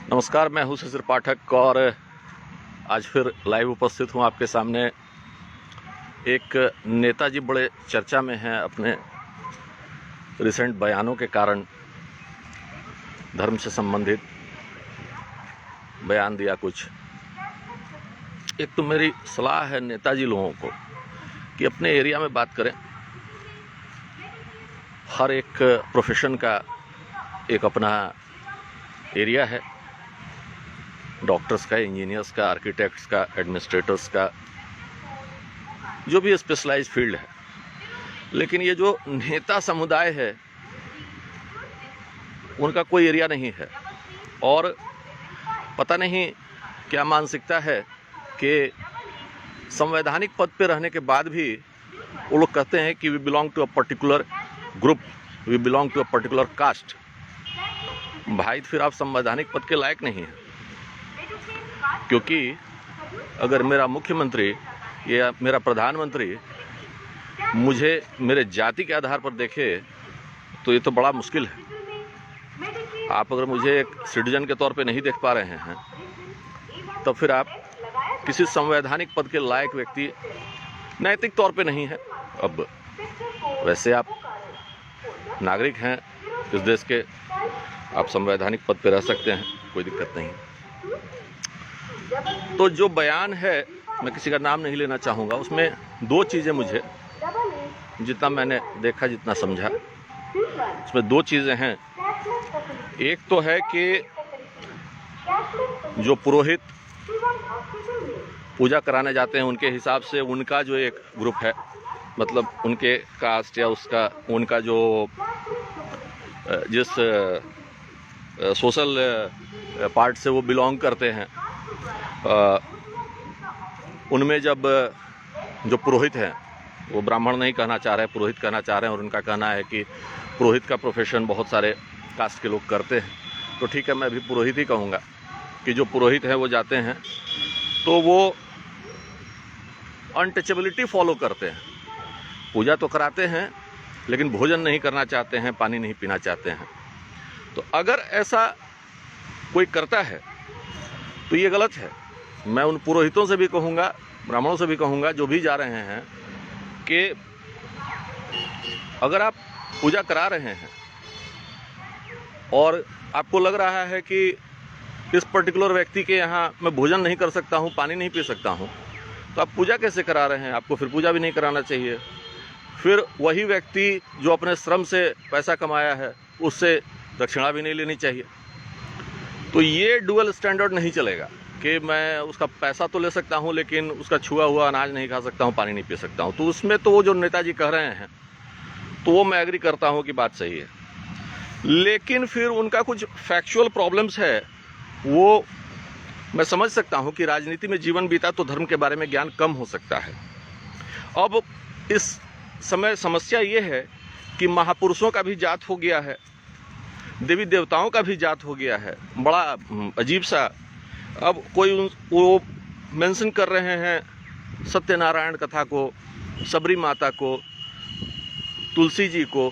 नमस्कार, मैं हूं शिशिर पाठक और आज फिर लाइव उपस्थित हूं आपके सामने। एक नेताजी बड़े चर्चा में हैं अपने रिसेंट बयानों के कारण। धर्म से संबंधित बयान दिया कुछ। एक तो मेरी सलाह है नेताजी लोगों को कि अपने एरिया में बात करें। हर एक प्रोफेशन का एक अपना एरिया है, डॉक्टर्स का, इंजीनियर्स का, आर्किटेक्ट्स का, एडमिनिस्ट्रेटर्स का, जो भी स्पेशलाइज्ड फील्ड है। लेकिन ये जो नेता समुदाय है उनका कोई एरिया नहीं है और पता नहीं क्या मानसिकता है कि संवैधानिक पद पे रहने के बाद भी वो लोग कहते हैं कि we belong to a particular group, we belong to a particular caste. भाई, फिर आप संवैधानिक पद के लायक नहीं हैं, क्योंकि अगर मेरा मुख्यमंत्री या मेरा प्रधानमंत्री मुझे मेरे जाति के आधार पर देखे तो ये तो बड़ा मुश्किल है। आप अगर मुझे एक सिटीजन के तौर पे नहीं देख पा रहे हैं तब फिर आप किसी संवैधानिक पद के लायक व्यक्ति नैतिक तौर पे नहीं है। अब वैसे आप नागरिक हैं इस देश के, आप संवैधानिक पद पे रह सकते हैं, कोई दिक्कत नहीं। तो जो बयान है, मैं किसी का नाम नहीं लेना चाहूँगा, उसमें दो चीज़ें मुझे, जितना मैंने देखा, जितना समझा, उसमें दो चीज़ें हैं। एक तो है कि जो पुरोहित पूजा कराने जाते हैं उनके हिसाब से उनका जो एक ग्रुप है, मतलब उनके कास्ट या उसका उनका जो जिस सोशल पार्ट से वो बिलोंग करते हैं, उनमें जब जो पुरोहित हैं, वो ब्राह्मण नहीं कहना चाह रहे हैं, पुरोहित कहना चाह रहे हैं, और उनका कहना है कि पुरोहित का प्रोफेशन बहुत सारे कास्ट के लोग करते हैं। तो ठीक है, मैं भी पुरोहित ही कहूँगा कि जो पुरोहित हैं वो जाते हैं तो वो अनटचेबिलिटी फॉलो करते हैं। पूजा तो कराते हैं लेकिन भोजन नहीं करना चाहते हैं, पानी नहीं पीना चाहते हैं। तो अगर ऐसा कोई करता है तो ये गलत है। मैं उन पुरोहितों से भी कहूँगा, ब्राह्मणों से भी कहूँगा, जो भी जा रहे हैं, कि अगर आप पूजा करा रहे हैं और आपको लग रहा है कि इस पर्टिकुलर व्यक्ति के यहाँ मैं भोजन नहीं कर सकता हूँ, पानी नहीं पी सकता हूँ, तो आप पूजा कैसे करा रहे हैं? आपको फिर पूजा भी नहीं कराना चाहिए। फिर वही व्यक्ति जो अपने श्रम से पैसा कमाया है उससे दक्षिणा भी नहीं लेनी चाहिए। तो ये डुअल स्टैंडर्ड नहीं चलेगा कि मैं उसका पैसा तो ले सकता हूँ लेकिन उसका छुआ हुआ अनाज नहीं खा सकता हूँ, पानी नहीं पी सकता हूँ। तो उसमें तो वो जो नेताजी कह रहे हैं तो वो मैं एग्री करता हूँ कि बात सही है, लेकिन फिर उनका कुछ फैक्चुअल प्रॉब्लम्स है। वो मैं समझ सकता हूँ कि राजनीति में जीवन बीता तो धर्म के बारे में ज्ञान कम हो सकता है। अब इस समय समस्या ये है कि महापुरुषों का भी जात हो गया है, देवी देवताओं का भी जात हो गया है, बड़ा अजीब सा। अब कोई वो मेंशन कर रहे हैं सत्यनारायण कथा को, सबरी माता को, तुलसी जी को।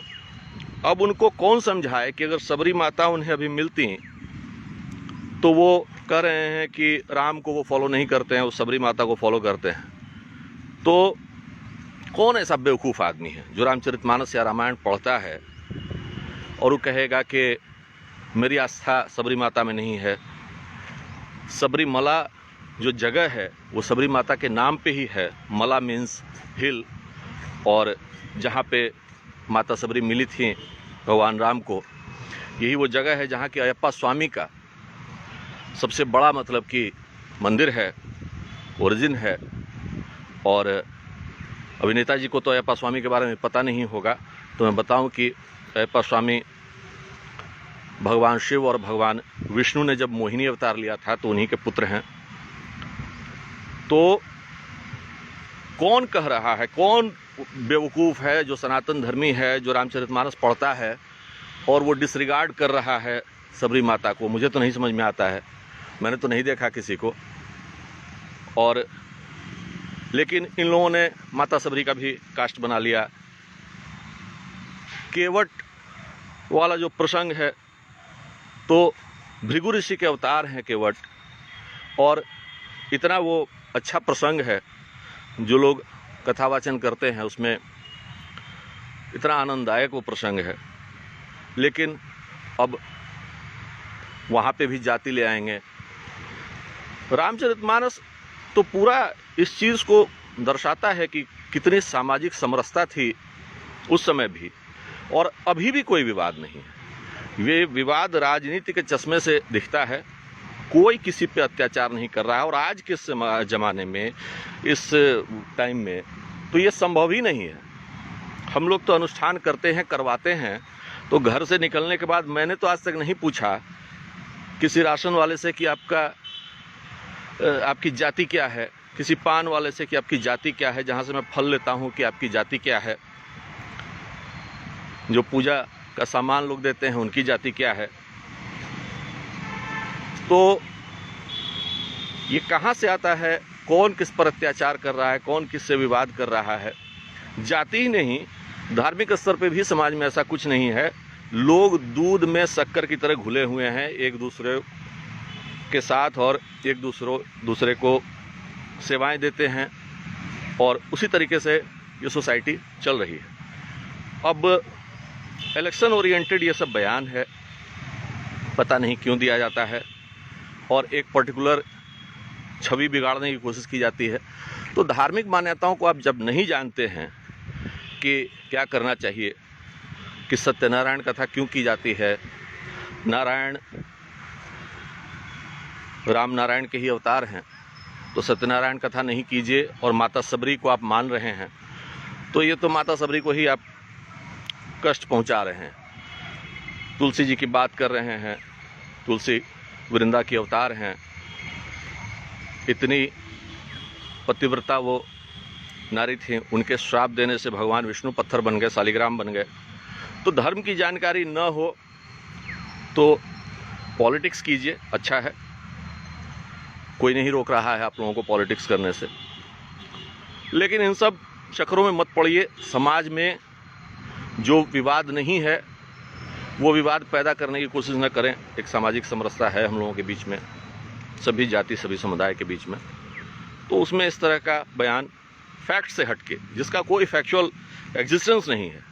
अब उनको कौन समझाए कि अगर सबरी माता उन्हें अभी मिलती तो वो कह रहे हैं कि राम को वो फॉलो नहीं करते हैं, वो सबरी माता को फॉलो करते हैं। तो कौन ऐसा बेवकूफ़ आदमी है जो रामचरितमानस या रामायण पढ़ता है और वो कहेगा कि मेरी आस्था सबरी माता में नहीं है? सबरीमला जो जगह है वो सबरी माता के नाम पे ही है। मला मीन्स हिल, और जहाँ पे माता सबरी मिली थी भगवान राम को, यही वो जगह है जहाँ की अयप्पा स्वामी का सबसे बड़ा मतलब कि मंदिर है, ओरिजिन है। और अभी नेताजी को तो अयप्पा स्वामी के बारे में पता नहीं होगा, तो मैं बताऊं कि अयप्पा स्वामी भगवान शिव और भगवान विष्णु ने जब मोहिनी अवतार लिया था तो उन्हीं के पुत्र हैं। तो कौन कह रहा है, कौन बेवकूफ़ है जो सनातन धर्मी है, जो रामचरितमानस पढ़ता है और वो डिसरिगार्ड कर रहा है सबरी माता को? मुझे तो नहीं समझ में आता है, मैंने तो नहीं देखा किसी को। और लेकिन इन लोगों ने माता सबरी का भी कास्ट बना लिया। केवट वाला जो प्रसंग है, तो भृगु ऋषि के अवतार हैं केवट, और इतना वो अच्छा प्रसंग है, जो लोग कथावाचन करते हैं उसमें इतना आनंददायक वो प्रसंग है। लेकिन अब वहाँ पे भी जाति ले आएंगे। रामचरितमानस तो पूरा इस चीज़ को दर्शाता है कि कितनी सामाजिक समरसता थी उस समय भी, और अभी भी कोई विवाद नहीं है। ये विवाद राजनीति के चश्मे से दिखता है, कोई किसी पे अत्याचार नहीं कर रहा है। और आज के ज़माने में, इस टाइम में तो ये संभव ही नहीं है। हम लोग तो अनुष्ठान करते हैं, करवाते हैं, तो घर से निकलने के बाद मैंने तो आज तक नहीं पूछा किसी राशन वाले से कि आपकी जाति क्या है, किसी पान वाले से कि आपकी जाति क्या है, जहाँ से मैं फल लेता हूँ कि आपकी जाति क्या है, जो पूजा का सामान लोग देते हैं उनकी जाति क्या है। तो ये कहाँ से आता है, कौन किस पर अत्याचार कर रहा है, कौन किस से विवाद कर रहा है। जाति ही नहीं, धार्मिक स्तर पे भी समाज में ऐसा कुछ नहीं है। लोग दूध में शक्कर की तरह घुले हुए हैं एक दूसरे के साथ, और एक दूसरे को सेवाएं देते हैं, और उसी तरीके से ये सोसाइटी चल रही है। अब इलेक्शन ओरिएंटेड ये सब बयान है, पता नहीं क्यों दिया जाता है, और एक पर्टिकुलर छवि बिगाड़ने की कोशिश की जाती है। तो धार्मिक मान्यताओं को आप जब नहीं जानते हैं कि क्या करना चाहिए, कि सत्यनारायण कथा क्यों की जाती है, नारायण राम नारायण के ही अवतार हैं, तो सत्यनारायण कथा नहीं कीजिए, और माता सबरी को आप मान रहे हैं, तो ये तो माता सबरी को ही आप कष्ट पहुंचा रहे हैं। तुलसी जी की बात कर रहे हैं, तुलसी वृंदा की अवतार हैं, इतनी पतिव्रता वो नारी थी, उनके श्राप देने से भगवान विष्णु पत्थर बन गए, शालिग्राम बन गए। तो धर्म की जानकारी न हो तो पॉलिटिक्स कीजिए, अच्छा है, कोई नहीं रोक रहा है आप लोगों को पॉलिटिक्स करने से, लेकिन इन सब चक्करों में मत पड़िए। समाज में जो विवाद नहीं है वो विवाद पैदा करने की कोशिश न करें। एक सामाजिक समरसता है हम लोगों के बीच में, सभी जाति सभी समुदाय के बीच में, तो उसमें इस तरह का बयान फैक्ट से हटके, जिसका कोई फैक्चुअल एग्जिस्टेंस नहीं है,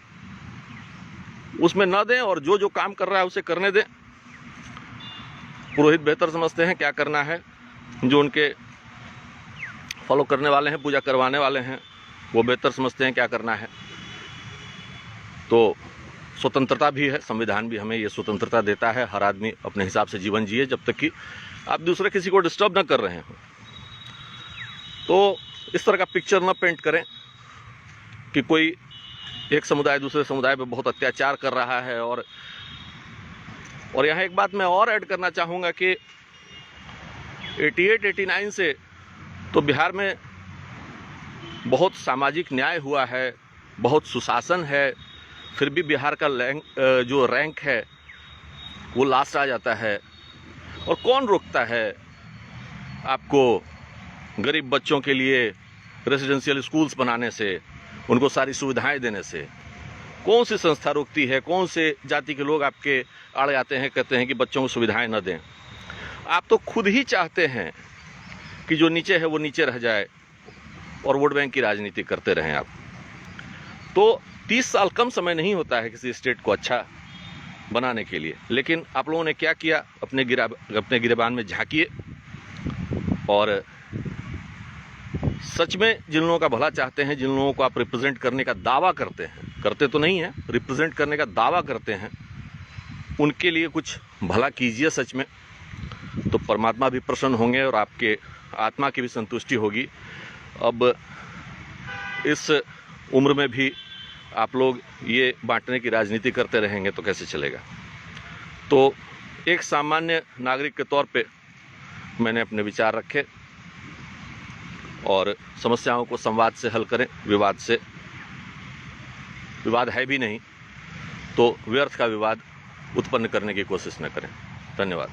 उसमें न दें, और जो काम कर रहा है उसे करने दें। पुरोहित बेहतर समझते हैं क्या करना है, जो उनके फॉलो करने वाले हैं, पूजा करवाने वाले हैं, वो बेहतर समझते हैं क्या करना है। तो स्वतंत्रता भी है, संविधान भी हमें ये स्वतंत्रता देता है, हर आदमी अपने हिसाब से जीवन जिए, जब तक कि आप दूसरे किसी को डिस्टर्ब ना कर रहे हो। तो इस तरह का पिक्चर ना पेंट करें कि कोई एक समुदाय दूसरे समुदाय पे बहुत अत्याचार कर रहा है। और यहाँ एक बात मैं और ऐड करना चाहूँगा कि 88-89 से तो बिहार में बहुत सामाजिक न्याय हुआ है, बहुत सुशासन है, फिर भी बिहार का जो रैंक है वो लास्ट आ जाता है। और कौन रोकता है आपको गरीब बच्चों के लिए रेजिडेंशियल स्कूल्स बनाने से, उनको सारी सुविधाएं देने से? कौन सी संस्था रोकती है? कौन से जाति के लोग आपके आड़े आते हैं, कहते हैं कि बच्चों को सुविधाएं न दें? आप तो खुद ही चाहते हैं कि जो नीचे है वो नीचे रह जाए और वोट बैंक की राजनीति करते रहें आप। तो 30 साल कम समय नहीं होता है किसी स्टेट को अच्छा बनाने के लिए, लेकिन आप लोगों ने क्या किया? अपने गिरेबान में झांकिए, और सच में जिन लोगों का भला चाहते हैं, जिन लोगों को आप रिप्रेजेंट करने का दावा करते हैं, करते तो नहीं हैं, रिप्रेजेंट करने का दावा करते हैं, उनके लिए कुछ भला कीजिए सच में, तो परमात्मा भी प्रसन्न होंगे और आपके आत्मा की भी संतुष्टि होगी। अब इस उम्र में भी आप लोग ये बांटने की राजनीति करते रहेंगे तो कैसे चलेगा? तो एक सामान्य नागरिक के तौर पे मैंने अपने विचार रखे, और समस्याओं को संवाद से हल करें, विवाद है भी नहीं तो व्यर्थ का विवाद उत्पन्न करने की कोशिश न करें। धन्यवाद।